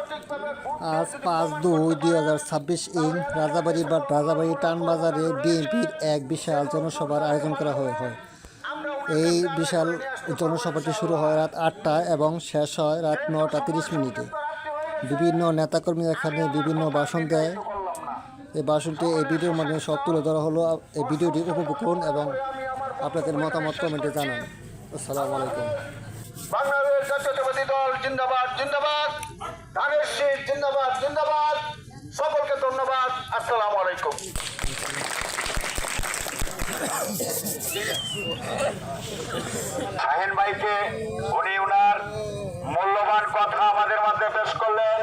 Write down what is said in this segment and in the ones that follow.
আজ 5/2/2026 রাজাবাড়ি বা রাজাবাড়ি টানবাজারে বিএনপির এক বিশাল জনসভার আয়োজন করা হয়। এই বিশাল জনসভাটি শুরু হয় রাত 8টায় এবং শেষ হয় রাত 9টা 30 মিনিটে। বিভিন্ন নেতাকর্মী এখানে বিভিন্ন ভাষণ দেয়। এই ভাষণটি এই ভিডিওর মাধ্যমে সব তুলে ধরা হলো। এই ভিডিওটি উপভোগ করুন এবং আপনাদের মতামত কমেন্টে জানান। আসসালামু আলাইকুম। বাংলাদেশ জাতীয়তাবাদী দল জিন্দাবাদ জিন্দাবাদ, ধানের শীষ জিন্দাবাদ জিন্দাবাদ। সকলকে ধন্যবাদ। আসসালামু আলাইকুম। শাহিন ভাইকে উনি ওনার মূল্যবান কথা আমাদের মাঝে পেশ করলেন।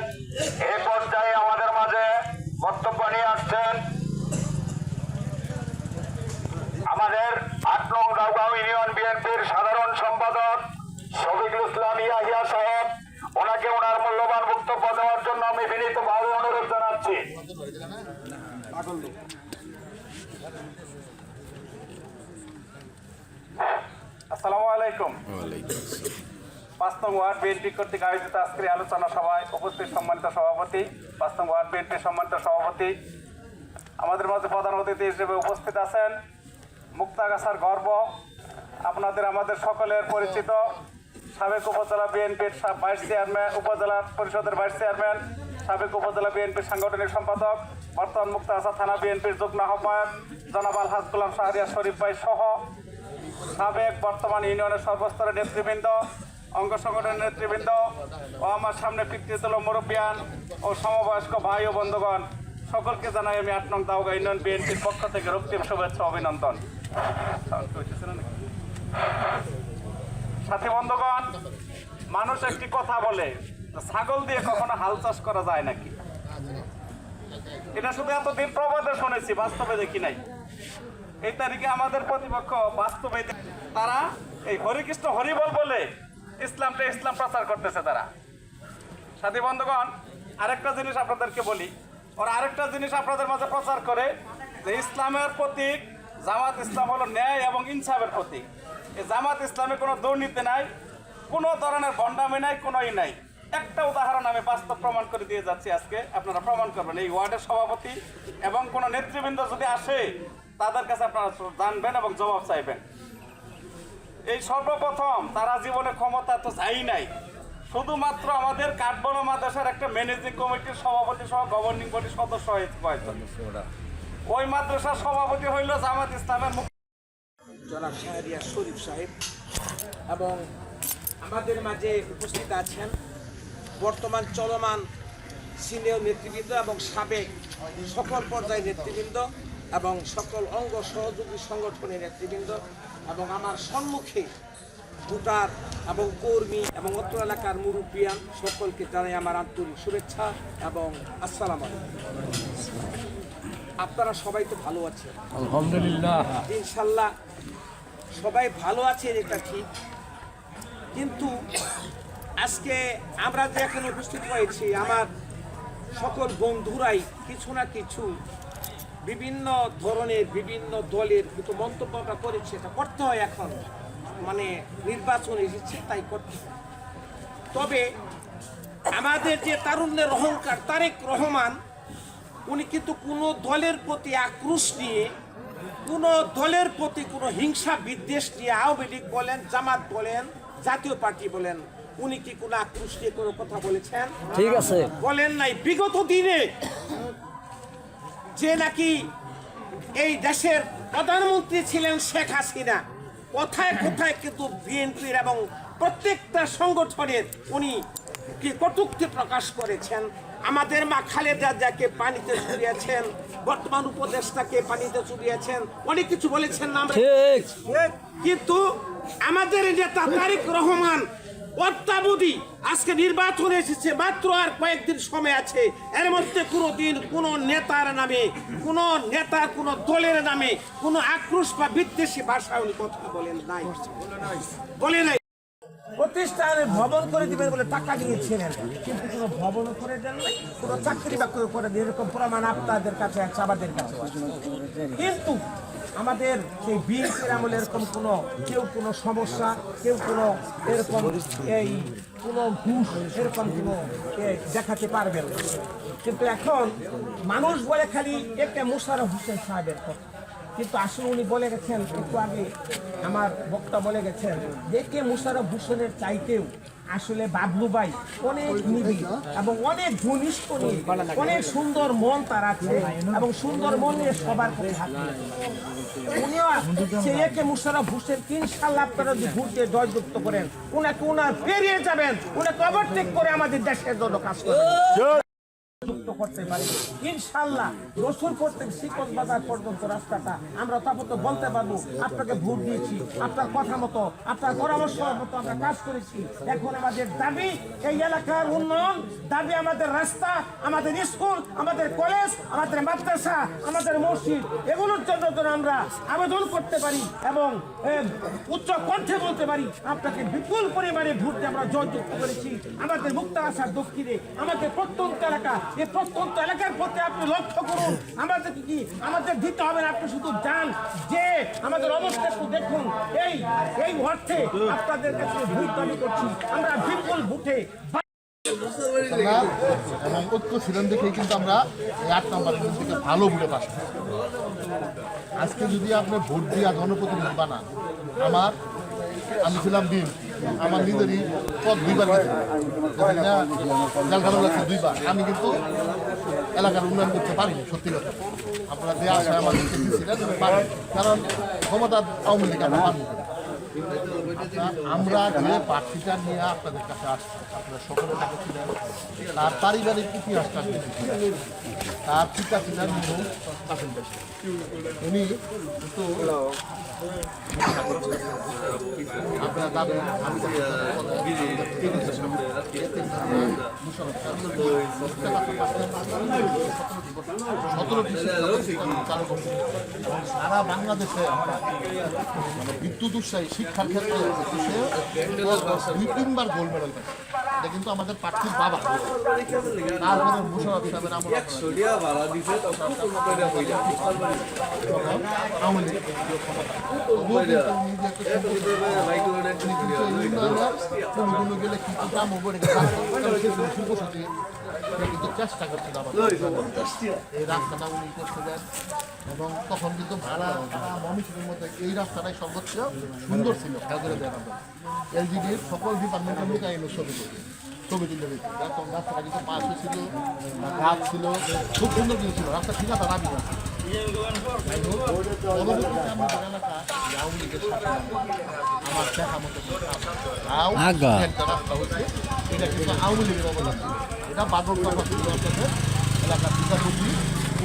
এই পর্যায়ে আমাদের মাঝে বক্তব্য নিয়ে আসছেন আমাদের 8 নং দাউগাঁও ইউনিয়ন বিএনপির সাধারণ সম্পাদক শফিকুল ইসলাম ইয়াহিয়া সাহেব। ওনাকে ওনার মূল্যবান বক্তব্য দেওয়ার জন্য আমি বিনীতভাবে অনুরোধ জানাচ্ছি। আসসালামু আলাইকুম। 5 নং ওয়ার্ড বিএনপি কর্তৃক আয়োজিত আজকের আলোচনা সভায় উপস্থিত সম্মানিত সভাপতি, 5 নং ওয়ার্ড বিএনপির সম্মানিত সভাপতি, আমাদের মাঝে প্রধান অতিথি হিসেবে উপস্থিত আছেন মুক্তাগাছার গর্ব, আপনাদের আমাদের সকলের পরিচিত সাবেক উপজেলা বিএনপির ভাইস চেয়ারম্যান, উপজেলা পরিষদের ভাইস চেয়ারম্যান, সাবেক উপজেলা বিএনপির সাংগঠনিক সম্পাদক, বর্তমান মুক্তাগাছা থানা বিএনপির যুগ্ম আহ্বায়ক জনাব আলহাজ গোলাম শাহরিয়ার শরীফ ভাই সহ সাবেক বর্তমান ইউনিয়নের সর্বস্তরের নেতৃবৃন্দ, অঙ্গ সংগঠনের নেতৃবৃন্দ ও আমার সামনে পিতৃতুল মুরব্বিয়ান ও সমবয়স্ক ভাই ও বন্ধুগণ, সকলকে জানাই আমি 8 নং দাউগাঁও ইউনিয়ন বিএনপির পক্ষ থেকে রক্তিম শুভেচ্ছা অভিনন্দন। সাথী বন্ধুগণ, মানুষ একটি কথা বলে, ছাগল দিয়ে কখনো হাল চাষ করা যায় নাকি? এটা শুধু এতদিন প্রবাদে শুনেছি, বাস্তবে দেখি নাই। এই তারিখে আমাদের প্রতিপক্ষ বাস্তবে তারা এই হরিকৃষ্ণ হরিবল বলে ইসলাম প্রচার করতেছে তারা। সাথী বন্ধুগণ, আরেকটা জিনিস আপনাদেরকে বলি, ওরা আরেকটা জিনিস আপনাদের মাঝে প্রচার করে যে ইসলামের প্রতীক জামাত ইসলাম হলো ন্যায় এবং ইনসাফের প্রতীক। এই জামাত ইসলামে কোনো দুর্নীতি নাই, কোনো ধরনের ভণ্ডামি নাই, কোনোই নাই। একটা উদাহরণ আমি বাস্তব প্রমাণ করে দিয়ে যাচ্ছি, আজকে আপনারা প্রমাণ করবেন। এই ওয়ার্ডের সভাপতি এবং কোনো নেতৃবৃন্দ যদি আসে তাদের কাছে আপনারা জানবেন এবং জবাব চাইবেন। এই সর্বপ্রথম তারা জীবনে ক্ষমতা তো চাই নাই, শুধুমাত্র আমাদের কাঠবন মাদ্রাসার একটা ম্যানেজিং কমিটির সভাপতি সহ গভর্নিং বডির সদস্য হয়েছে কয়েকজন। ওই মাদ্রাসার সভাপতি হইল জামাত ইসলামের জনাব শাহরিয়ার শরীফ সাহেব, এবং আমাদের মাঝে উপস্থিত আছেন বর্তমান চলমান সিনিয়র নেতৃবৃন্দ এবং সাবেক সকল পর্যায়ের নেতৃবৃন্দ এবং সকল অঙ্গ সহযোগী সংগঠনের নেতৃবৃন্দ, এবং আমার সম্মুখে ভোটার এবং কর্মী এবং অত্র এলাকার মুরব্বিয়ান, সকলকে জানাই আমার আন্তরিক শুভেচ্ছা এবং আসসালামু আলাইকুম। আপনারা সবাই তো ভালো আছেন আলহামদুলিল্লাহ, ইনশাল্লাহ সবাই ভালো আছে, এটা ঠিক। কিন্তু আজকে আমরা যে এখানে উপস্থিত হয়েছি, আমার সকল বন্ধুরাই কিছু না কিছু বিভিন্ন ধরনের বিভিন্ন দলের কিন্তু মন্তব্য আমরা করেছি। এটা করতে হয়, এখন মানে নির্বাচন এসেছে তাই করতে হয়। তবে আমাদের যে তারুণ্যের অহংকার তারেক রহমান, উনি কিন্তু কোনো দলের প্রতি আক্রোশ নিয়ে, কোনো দলের প্রতি কোনো হিংসা বিদ্বেষ নিয়ে, আওয়ামী লীগ বলেন, জামাত বলেন, জাতীয় পার্টি বলেন, উনি কি কোনো আক্রোশ নিয়ে কোনো কথা বলেছেন? ঠিক আছে, বলেন নাই। বিগত দিনে যে নাকি এই দেশের প্রধানমন্ত্রী ছিলেন শেখ হাসিনা, কোথায় কোথায় কিন্তু বিএনপির এবং প্রত্যেকটা সংগঠনের উনি কি কটূক্তি প্রকাশ করেছেন। আমাদের মা খালেদা জিয়াকে পানিতে চুবিয়েছেন, বর্তমান উপদেষ্টাকে পানিতে চুবিয়েছেন, অনেক কিছু বলেছেন না? ঠিক। কিন্তু আমাদের নেতা তারেক রহমান অত্যাবধি আজকে নির্বাচন এসেছে, মাত্র আর কয়েকদিন সময় আছে, এর মধ্যে কোনো দিন কোনো নেতার নামে, কোনো নেতা কোনো দলের নামে কোনো আক্রোশ বা বিদ্বেষী ভাষায় উনি কথা বলেন নাই, বলে নাই। প্রতিষ্ঠানে ভবন করে দিবেন বলে টাকা দিয়েছিলেন, কিন্তু কোনো ভবনও করে দেন নাই, কোনো চাকরি বাকরি করে দেন, এরকম প্রমাণ আপনাদের কাছে আছে, আমাদের কাছে আছে। কিন্তু আমাদের সেই বিএনপির আমলে এরকম কোনো সমস্যা, কেউ কোনো এরকম এই কোনো ঘুষ এরকম কোনো দেখাতে পারবেন না। কিন্তু এখন মানুষ বলে খালি একটা মোশাররফ হোসেন সাহেবের কথা, কিন্তু আসলে উনি বলে গেছেন একটু আগে, আমার বক্তা বলে গেছেন যে কে মোশাররফ হোসেনের চাইতেও আসলে বাবলু ভাই অনেক নিবিড় এবং অনেক ঘনিষ্ঠ নিয়ে অনেক সুন্দর মন তার আছে এবং সুন্দর মন নিয়ে সবার কাছে হাত উনিও ছেলেকে মোশাররফ হোসেন ইনশাআল্লাহ আপনারা যদি ভোট দিয়ে জয়যুক্ত করেন, উনাকে উনার পেরিয়ে যাবেন, উনাকে ওভারটেক করে আমাদের দেশের জন্য কাজ করবেন, যুক্ত করতে পারি ইনশাআল্লাহ। রসুলপুর থেকে শিকল বাজার পর্যন্ত রাস্তাটা আমরা তারপর তো বলতে পারবো আপনাকে ভোট দিয়েছি, আপনার কথা মতো আপনার পরামর্শ মতো আমরা কাজ করেছি। এখন আমাদের দাবি এই এলাকার উন্নয়ন, দাবি আমাদের রাস্তা, আমাদের স্কুল, আমাদের কলেজ, আমাদের মাদ্রাসা, আমাদের মসজিদ, এগুলোর জন্য যেন আমরা আবেদন করতে পারি এবং উচ্চ কণ্ঠে বলতে পারি আপনাকে বিপুল পরিমাণে ভোট দিয়ে আমরা জয়যুক্ত করেছি। আমাদের মুক্তাগাছার দক্ষিণে আমাদের প্রত্যন্ত এলাকা, এই প্রত্যন্ত এলাকার প্রতি আপনি লক্ষ্য করুন, আমাদেরকে কি আমাদের দিতে হবে না, আপনি শুধু যান যে আমাদের অবস্থা একটু দেখুন। এই অর্থে আপনাদের কাছে ভোট দাবি করছি আমরা বিপুল ভোটে এবং ঐক্য ছিলেন দেখেই কিন্তু আমরা এই 8 নম্বর থেকে ভালো ভোটে পাস। আজকে যদি আপনি ভোট দিয়া জনপ্রতিনিধি বানান, আমি ছিলাম বিএনপি, আমার নিজেরই পদ 2বার লাগছে 2বার, আমি কিন্তু এলাকার উন্নয়ন করতে পারিনি। সত্যি কথা, আপনারা যে আশায় আমাদেরকে দিয়েছিলেন পারেন, কারণ ক্ষমতা আওয়ামী লীগ আমরা পারবো। আমরা যে প্রার্থীটা নিয়ে আপনাদের কাছে আসছি, আপনারা সকলে তাকে ছিলেন, তার পারিবারিক ইতিহাসটা তার পিতা ছিলেন উনি কিন্তু আপনারা দাদা আমি 17 সারা বাংলাদেশে মানে বিদ্যুৎ উৎসাহী শিক্ষার ক্ষেত্রে 2-3বার গোল্ড মেডেল পেয়েছে। এটা কিন্তু আমাদের প্রার্থীর বাবা। তারপরে মোশাররফ সাহেবের গেলে কিন্তু কাম কিন্তু চেষ্টা করছিল এই রাস্তাটা উনি করতে দেন, এবং তখন কিন্তু ভাড়া মমিনের মধ্যে এই রাস্তাটাই সর্বোচ্চ সুন্দর ছিল। খেয়াল করে দেন এলজিডির সকল ডিপার্টমেন্টের লোক আইন ছবি তুলে দিচ্ছে, তখন রাস্তাটা কিন্তু পাশে ছিল, গাছ ছিল, খুব সুন্দর কিছু ছিল, রাস্তা ঠিক আছে দাবি না। পরবর্তীতে আমাদের এলাকা আওয়ামী লীগের সাথে আমার দেখা মতো একটা রাস্তা হচ্ছে, এটা কিন্তু আওয়ামী লীগের অবদান ছিল। এটা বাগর এলাকার বিচারপতি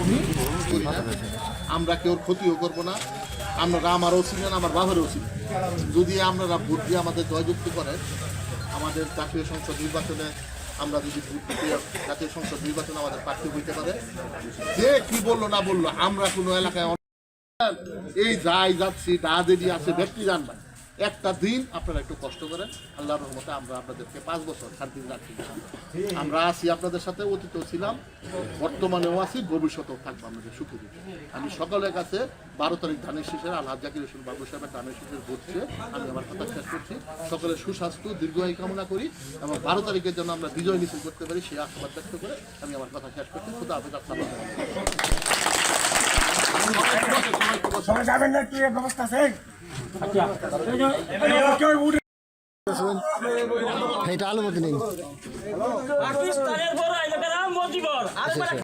উনি, আমরা কেউ ক্ষতিও করবো না, আপনারা আমারও ছিলেন, আমার বাবারও ছিলেন। যদি আপনারা ভোট দিয়ে আমাদের জয়যুক্ত করেন, আমাদের জাতীয় সংসদ নির্বাচনে আমরা যদি ভোট দিয়ে জাতীয় সংসদ নির্বাচনে আমাদের প্রার্থী হইতে পারে, যে কি বললো না বললো, আমরা কোনো এলাকায় এই যাই যাচ্ছি দা দেদি আছে ব্যক্তি জানবেন, একটা দিন আপনারা একটু কষ্ট করেন, আল্লাহর রহমতে আমরা আপনাদেরকে 5 বছর শান্তিতে রাখছি। আমরা আছি আপনাদের সাথে, অতীতেও ছিলাম, বর্তমানেও আছি, ভবিষ্যতেও থাকবো আপনাদের সুখে। আমি সকলের কাছে 12 তারিখ ধানের শীষের আলহাজ জাকির হোসেন বাবু সাহেবের ধানের শীষের বলছে আমি আমার কথা শেষ করছি। সকলের সুস্বাস্থ্য দীর্ঘায়ু কামনা করি এবং 12 তারিখের জন্য আমরা বিজয় মিছিল করতে পারি সেই আশীর্বাদ ব্যক্ত করে আমি আমার কথা শেষ করছি। খুদা হাফেজ। সবাই যাবেন না, একটু ব্যবস্থা আছে। এটা আলো মতো নেই।